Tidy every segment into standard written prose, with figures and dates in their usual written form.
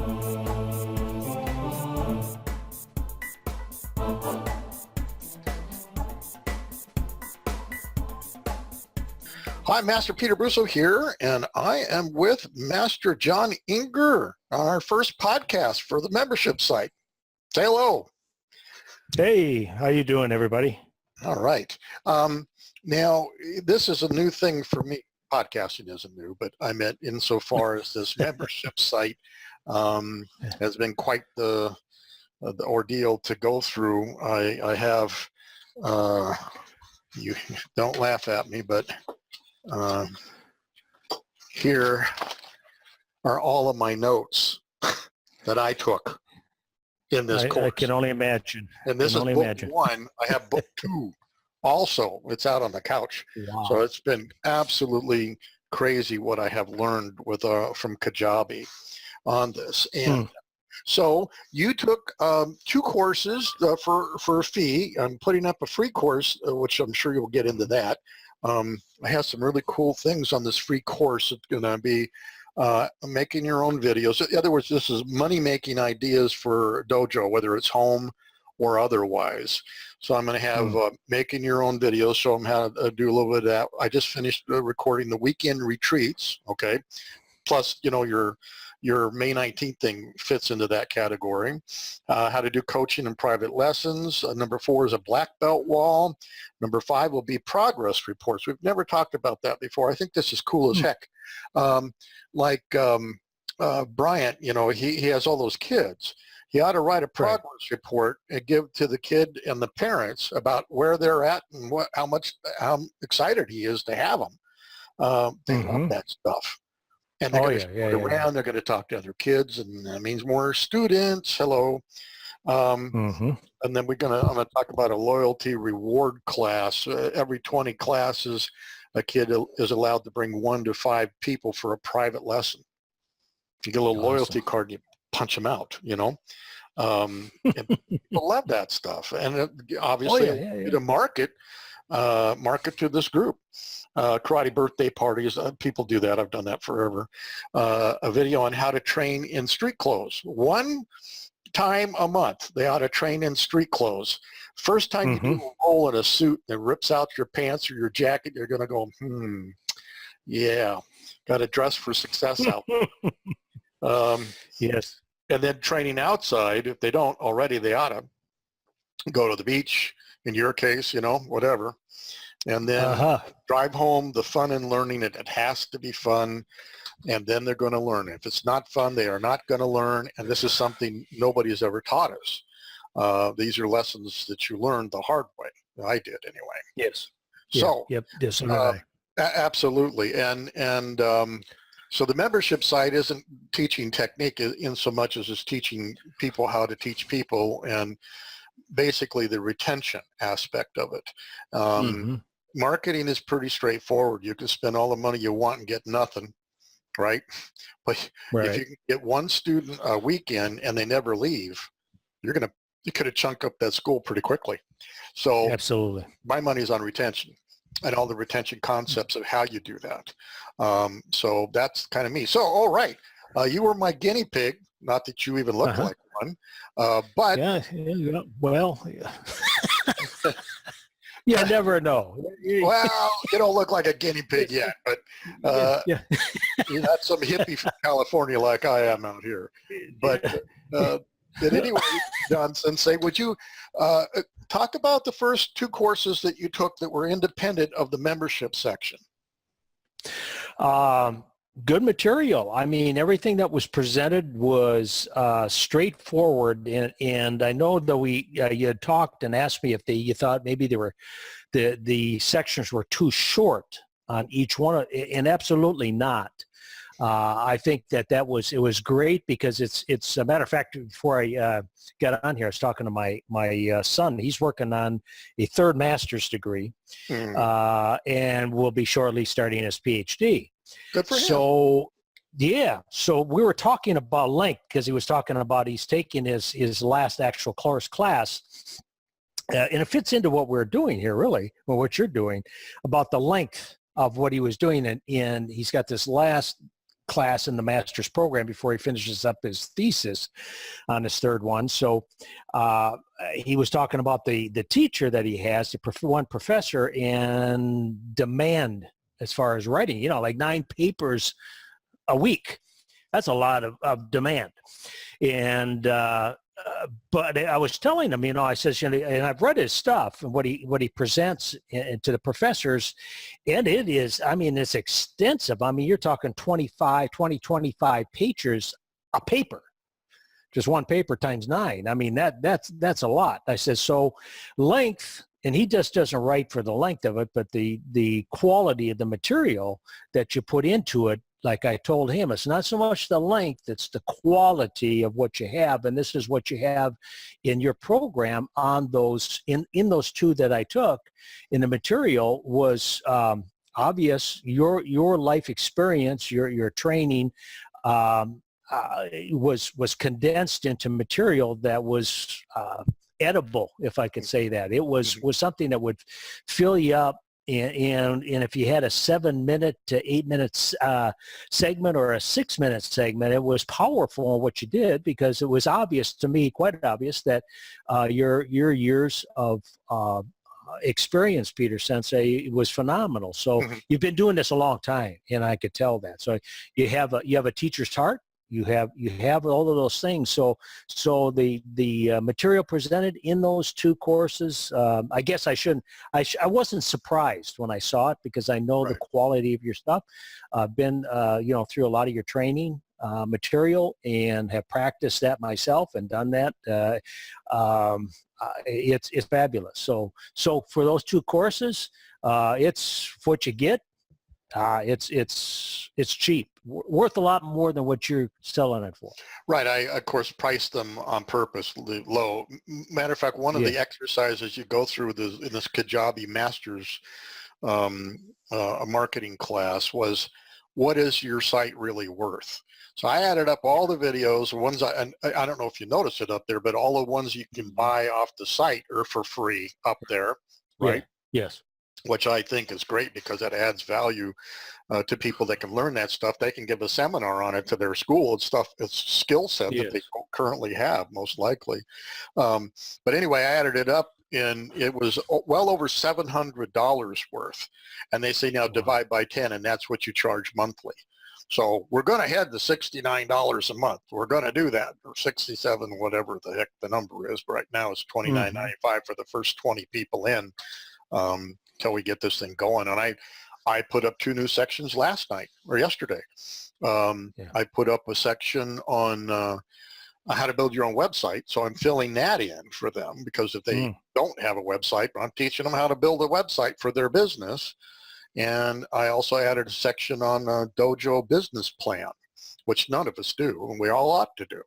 Hi, Master Peter Brusso here, and I am with Master John Enger on our first podcast for the membership site. Say hello. Hey, how you doing, everybody? All right. Now, this is a new thing for me. Podcasting isn't new, but I meant insofar as this membership site has been quite the ordeal to go through. I have, you don't laugh at me, but here are all of my notes that I took in this course. I can only imagine. And this is book one. I have book two also. It's out on the couch. Wow. So it's been absolutely crazy what I have learned with from Kajabi on this. And so you took two courses for a fee. I'm putting up a free course, which I'm sure you'll get into that. I have some really cool things on this free course. It's going to be making your own videos. In other words, this is money-making ideas for dojo, whether it's home or otherwise. So I'm going to have making your own videos, show them how to do a little bit of that. I just finished recording the weekend retreats, okay? Plus, you know, your May 19th thing fits into that category. How to do coaching and private lessons. Number 4 is a black belt wall. Number 5 will be progress reports. We've never talked about that before. I think this is cool as heck. Bryant, you know, he has all those kids. He ought to write a progress report and give to the kid and the parents about where they're at and how excited he is to have them. They love that stuff. And they're going to go around, they're going to talk to other kids, and that means more students. Hello. And then I'm going to talk about a loyalty reward class. Every 20 classes, a kid is allowed to bring 1 to 5 people for a private lesson. If you get a little loyalty card, you punch them out, you know. And people love that stuff. And obviously, to market to this group. Karate birthday parties, people do that. I've done that forever. A video on how to train in street clothes. 1 time a month, they ought to train in street clothes. First time you do a roll in a suit that rips out your pants or your jacket, you're going to go, yeah, got to dress for success out there. Yes. And then training outside, if they don't already, they ought to go to the beach, in your case, you know, whatever. And then drive home, the fun in learning it. It has to be fun, and then they're going to learn. If it's not fun, they are not going to learn, and this is something nobody has ever taught us. These are lessons that you learned the hard way. I did anyway. Yes. So, yes, absolutely. And so the membership site isn't teaching technique in so much as it's teaching people how to teach people, and basically the retention aspect of it. Marketing is pretty straightforward. You can spend all the money you want and get nothing, right? But if you can get 1 student a weekend and they never leave, you could have chunked up that school pretty quickly. So absolutely, my money's on retention and all the retention concepts of how you do that. So that's kind of me. So, all right, you were my guinea pig. Not that you even look like one, but well. You never know. Well, you don't look like a guinea pig yet, but you're not some hippie from California like I am out here. But anyway, John Sensei, would you talk about the first 2 courses that you took that were independent of the membership section? Good material. I mean, everything that was presented was straightforward, and I know that you had talked and asked me if you thought maybe the sections were too short on each one, and absolutely not. I think it was great because it's a matter of fact. Before I got on here, I was talking to my son. He's working on a 3rd master's degree, and will be shortly starting his PhD. Good for him. So we were talking about length because he was talking about he's taking his last actual course class, and it fits into what we're doing here, really, or what you're doing about the length of what he was doing, and he's got this last class in the master's program before he finishes up his thesis on his third one. So he was talking about the teacher that he has, the one professor, and demand as far as writing, you know, like 9 papers a week. That's a lot of demand. And but I was telling him, you know, I says, you know, and I've read his stuff and what he presents to the professors, and it is, I mean, it's extensive. I mean, you're talking 25 pages a paper, just one paper times 9. I mean, that's a lot. I said, so length, and he just doesn't write for the length of it, but the quality of the material that you put into it. Like I told him, it's not so much the length, it's the quality of what you have. And this is what you have in your program on those, in those 2 that I took. In the material was obvious, your life experience, your training was condensed into material that was edible, if I could say that. It was something that would fill you up. And if you had a 7-minute to 8-minute segment or a 6-minute segment, it was powerful in what you did, because it was obvious to me, quite obvious, that your years of experience, Peter Sensei, was phenomenal. So you've been doing this a long time, and I could tell that. So you have a teacher's heart. You have all of those things. So the material presented in those 2 courses, I guess I wasn't surprised when I saw it, because I know the quality of your stuff. I've been you know, through a lot of your training material and have practiced that myself and done that. It's fabulous. So for those 2 courses, it's what you get. It's cheap, worth a lot more than what you're selling it for. Right. I, of course, priced them on purpose low. Matter of fact, one of the exercises you go through in this Kajabi Masters a marketing class was, what is your site really worth? So I added up all the videos, ones and I don't know if you noticed it up there, but all the ones you can buy off the site are for free up there, right? Yeah. Yes. Which I think is great, because that adds value to people that can learn that stuff. They can give a seminar on it to their school. It's skill set that they don't currently have, most likely. But anyway, I added it up, and it was well over $700 worth. And they say now divide by 10, and that's what you charge monthly. So we're going to head to $69 a month. We're going to do that, or 67, whatever the heck the number is. But right now it's $29.95 for the first 20 people in. Till we get this thing going. And I put up 2 new sections last night or yesterday. I put up a section on how to build your own website. So I'm filling that in for them, because if they don't have a website, I'm teaching them how to build a website for their business. And I also added a section on Dojo business plan, which none of us do, and we all ought to do.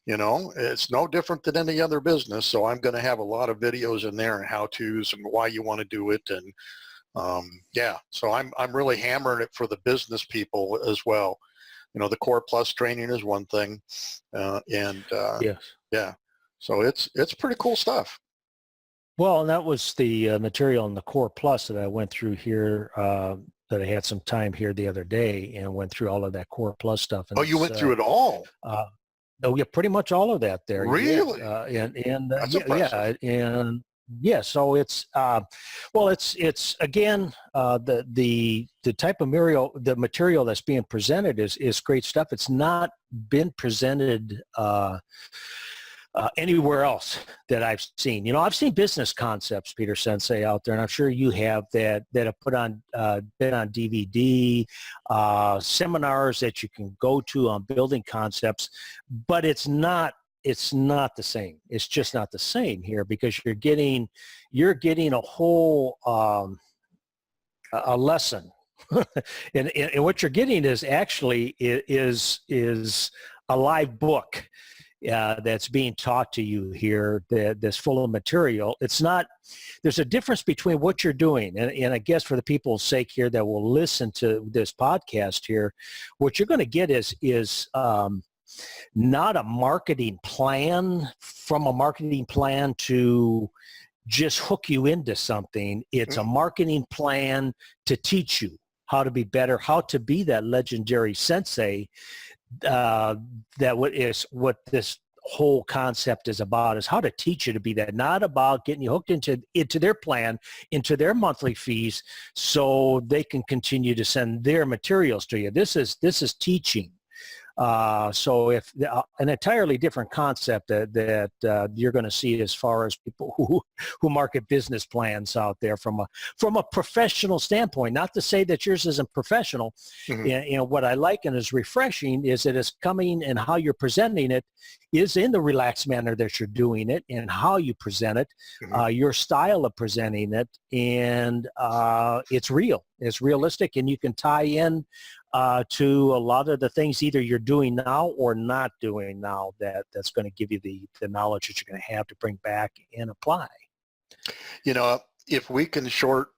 You know, it's no different than any other business. So I'm going to have a lot of videos in there and how-tos and why you want to do it. And so I'm really hammering it for the business people as well. You know, the Core Plus training is one thing. So it's pretty cool stuff. Well, and that was the material in the Core Plus that I went through here, that I had some time here the other day and went through all of that Core Plus stuff. And you went through it all? Oh yeah, pretty much all of that there. Really? That's impressive. So it's it's again the type of material that's being presented is great stuff. It's not been presented anywhere else that I've seen. You know, I've seen business concepts, Peter Sensei, out there, and I'm sure you have, that have put on been on DVD, seminars that you can go to on building concepts, but it's not the same. It's just not the same here, because you're getting a whole a lesson, and what you're getting is actually is a live book. That's being taught to you here, that's full of material. It's not, there's a difference between what you're doing, and I guess for the people's sake here that will listen to this podcast here, what you're going to get is not a marketing plan to just hook you into something. It's a marketing plan to teach you how to be better, how to be that legendary sensei. What this whole concept is about, is how to teach you to be that, not about getting you hooked into their plan, into their monthly fees, so they can continue to send their materials to you. This is teaching. So if an entirely different concept that you're going to see as far as people who market business plans out there from a professional standpoint. Not to say that yours isn't professional. Mm-hmm. What I like and is refreshing is that it's coming, and how you're presenting it is in the relaxed manner that you're doing it, and how you present it, mm-hmm. Your style of presenting it, and it's real, it's realistic, and you can tie in to a lot of the things either you're doing now or not doing now, that's going to give you the knowledge that you're going to have to bring back and apply. If we can shortcut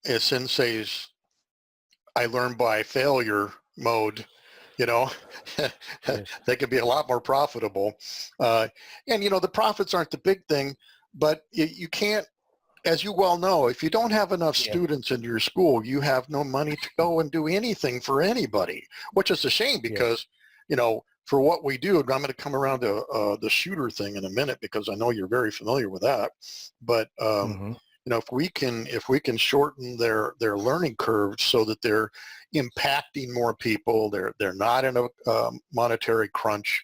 a sensei's I learn by failure mode, yes. They could be a lot more profitable. And the profits aren't the big thing, but you can't, as you well know, if you don't have enough students in your school, you have no money to go and do anything for anybody, which is a shame because, for what we do, and I'm going to come around to the shooter thing in a minute because I know you're very familiar with that. But, mm-hmm. If we can shorten their learning curve so that they're impacting more people, they're not in a monetary crunch,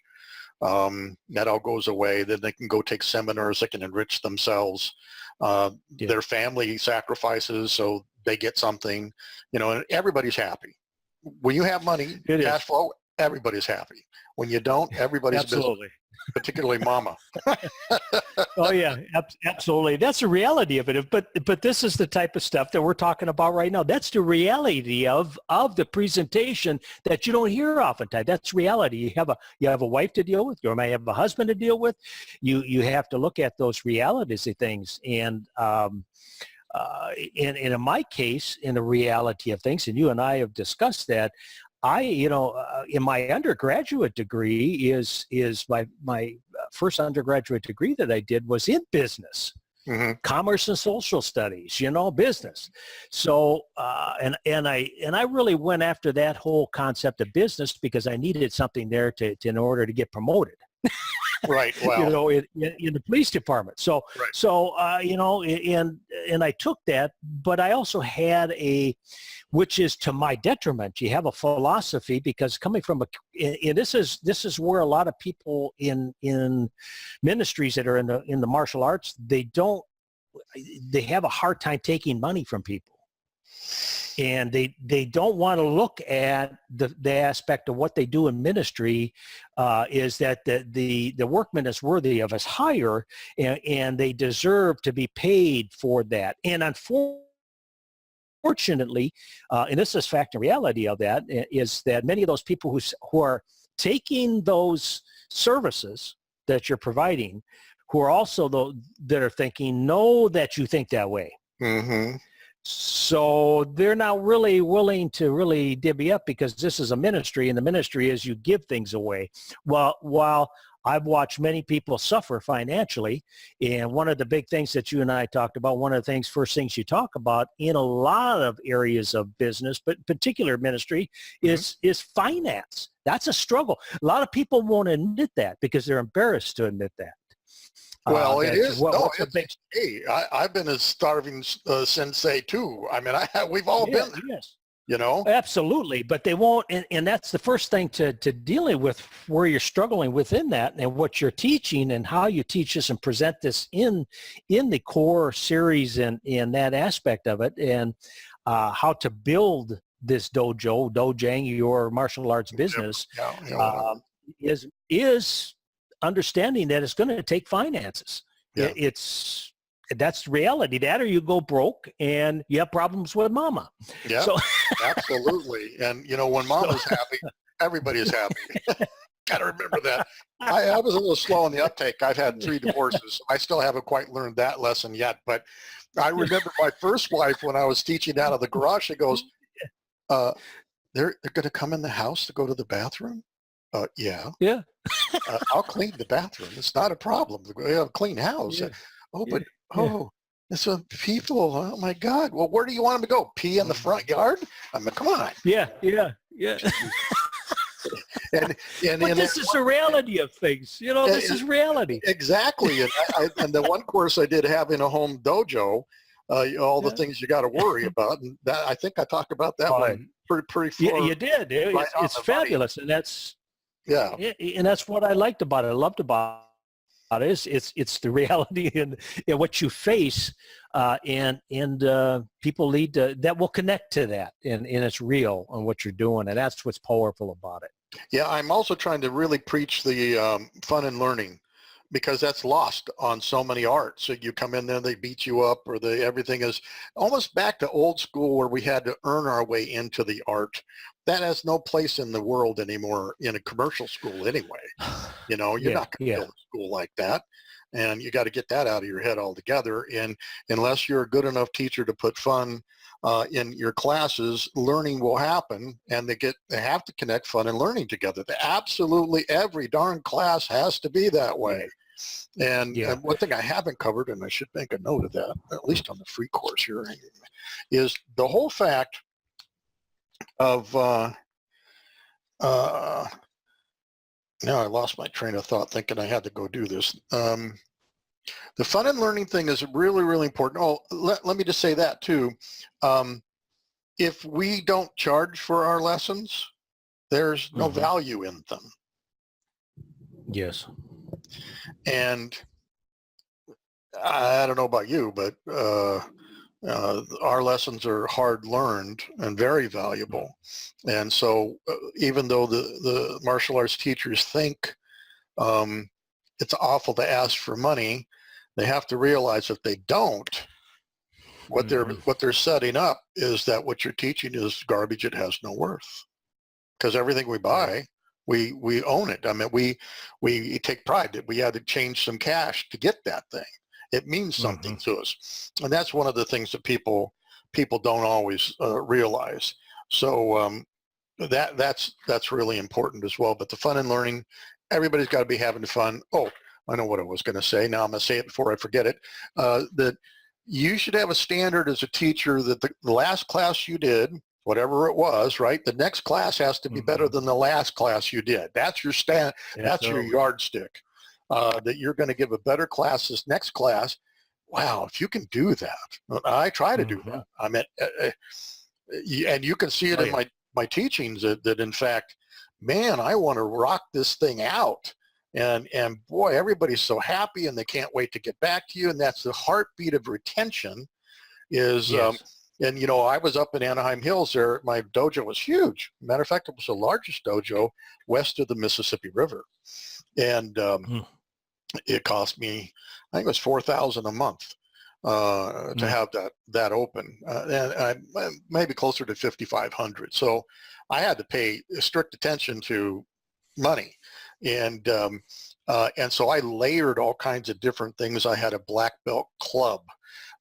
that all goes away. Then they can go take seminars, they can enrich themselves. Their family sacrifices so they get something, and everybody's happy. When you have money, cash flow, everybody's happy. When you don't, everybody's absolutely busy, particularly mama. Oh yeah, absolutely. That's the reality of it. But this is the type of stuff that we're talking about right now. That's the reality of the presentation that you don't hear oftentimes. That's reality. You have a wife to deal with. You may have a husband to deal with. You have to look at those realities of things. And in my case, in the reality of things, and you and I have discussed that, in my undergraduate degree is my first undergraduate degree that I did was in business, mm-hmm. commerce and social studies, business. So, and I really went after that whole concept of business because I needed something there in order to get promoted. Right. Wow. In the police department. So, right. So, and I took that, but I also had which is to my detriment. You have a philosophy because coming from and this is where a lot of people in ministries that are in the martial arts, they have a hard time taking money from people. And they don't want to look at the aspect of what they do in ministry is that the workman is worthy of his hire, and they deserve to be paid for that. And unfortunately, and this is fact and reality of that, is that many of those people who are taking those services that you're providing, who are also that are thinking, know that you think that way. Mm-hmm. So they're not really willing to really divvy up because this is a ministry, and the ministry is you give things away. While I've watched many people suffer financially, and one of the big things that you and I talked about, one of the first things you talk about in a lot of areas of business, but particular ministry, is finance. That's a struggle. A lot of people won't admit that because they're embarrassed to admit that. Well, it is. Hey, I've been a starving sensei too. I mean, we've all been there. Yes. Absolutely, but they won't, and that's the first thing to dealing with where you're struggling within that, and what you're teaching and how you teach this and present this in the core series and in that aspect of it, and how to build this dojang, your martial arts business, is understanding that it's going to take finances. Yeah. That's reality. That or you go broke and you have problems with mama. Yeah, so, absolutely. And when mama's happy, everybody is happy. Got to remember that. I was a little slow on the uptake. I've had 3 divorces. I still haven't quite learned that lesson yet. But I remember my first wife when I was teaching out of the garage. She goes, "They're going to come in the house to go to the bathroom." Yeah. Yeah. I'll clean the bathroom. It's not a problem. We have a clean house. Yeah. And so people, oh my God, well, where do you want them to go? Pee in the front yard? I mean, come on. Yeah. And But this is the reality of things. You know, this is reality. Exactly. And the one course I did having a home dojo, all the things you got to worry about. And that, I think I talked about that one pretty far. You did. It's fabulous. And that's, and that's what I liked about it. I loved about it. It's the reality and what you face, and people lead to that will connect to that, and it's real on what you're doing, and that's what's powerful about it. Yeah, I'm also trying to really preach the fun and learning, because that's lost on so many arts. So you come in there, they beat you up, or everything is almost back to old school where we had to earn our way into the art. That has no place in the world anymore in a commercial school anyway. You know, you're not going to build a school like that. And you got to get that out of your head altogether. And unless you're a good enough teacher to put fun in your classes, learning will happen, and they have to connect fun and learning together. Absolutely every darn class has to be that way. And one thing I haven't covered, and I should make a note of that, at least on the free course here, is the whole fact of now I lost my train of thought thinking I had to go do this. The fun and learning thing is really, really important. Oh, let me just say that too. If we don't charge for our lessons, there's no value in them. Yes. And I don't know about you, but our lessons are hard learned and very valuable. And so even though the martial arts teachers think it's awful to ask for money, they have to realize if they don't, what they're setting up is that what you're teaching is garbage. It has no worth, because everything we buy, we own it. I mean, we take pride that we had to change some cash to get that thing. It means something to us, and that's one of the things that people don't always realize. So that's really important as well. But the fun and learning, everybody's got to be having fun. Oh, I know what I was going to say. Now I'm going to say it before I forget it. That you should have a standard as a teacher that the last class you did, whatever it was, right? The next class has to be better than the last class you did. That's your That's your yardstick. That you're going to give a better class this next class. Wow, if you can do that. I try to do that. I mean, and you can see it in my teachings that in fact, man, I want to rock this thing out. And boy, everybody's so happy and they can't wait to get back to you. And that's the heartbeat of retention is, and you know, I was up in Anaheim Hills there. My dojo was huge. Matter of fact, it was the largest dojo west of the Mississippi River. And it cost me, I think it was $4,000 a month to have that open, and maybe closer to $5,500. So I had to pay strict attention to money, and so I layered all kinds of different things. I had a black belt club.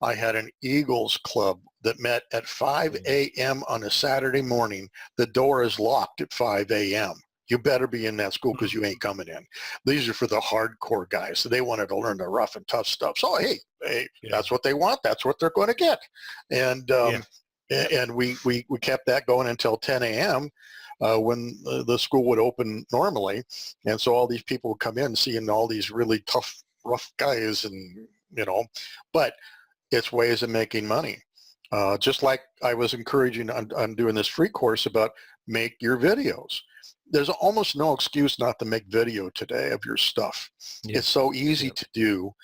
I had an Eagles club that met at 5 a.m. on a Saturday morning. The door is locked at 5 a.m. You better be in that school because you ain't coming in. These are for the hardcore guys. So they wanted to learn the rough and tough stuff. So, hey, that's what they want. That's what they're going to get. And and we kept that going until 10 a.m. When the school would open normally. And so all these people would come in seeing all these really tough, rough guys, and, you know, but it's ways of making money. Just like I was encouraging on doing this free course about make your videos. There's almost no excuse not to make video today of your stuff. It's so easy to do,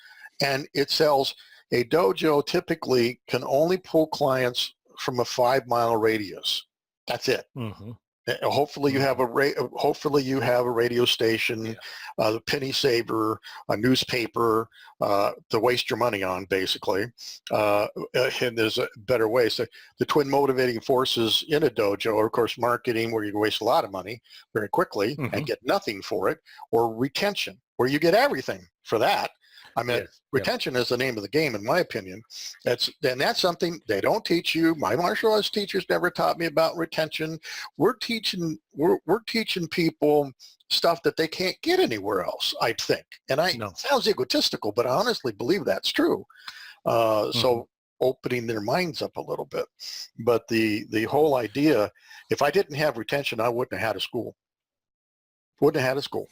and it sells. A dojo typically can only pull clients from a 5-mile radius. That's it. Hopefully you have a radio station, a penny saver, a newspaper to waste your money on, basically. And there's better ways. The twin motivating forces in a dojo are, of course, marketing, where you can waste a lot of money very quickly and get nothing for it, or retention, where you get everything for that. I mean, retention is the name of the game, in my opinion. That's something they don't teach you. My martial arts teachers never taught me about retention. We're teaching people stuff that they can't get anywhere else, I think. And it sounds egotistical, but I honestly believe that's true. So opening their minds up a little bit. But the whole idea, if I didn't have retention, I wouldn't have had a school. Wouldn't have had a school.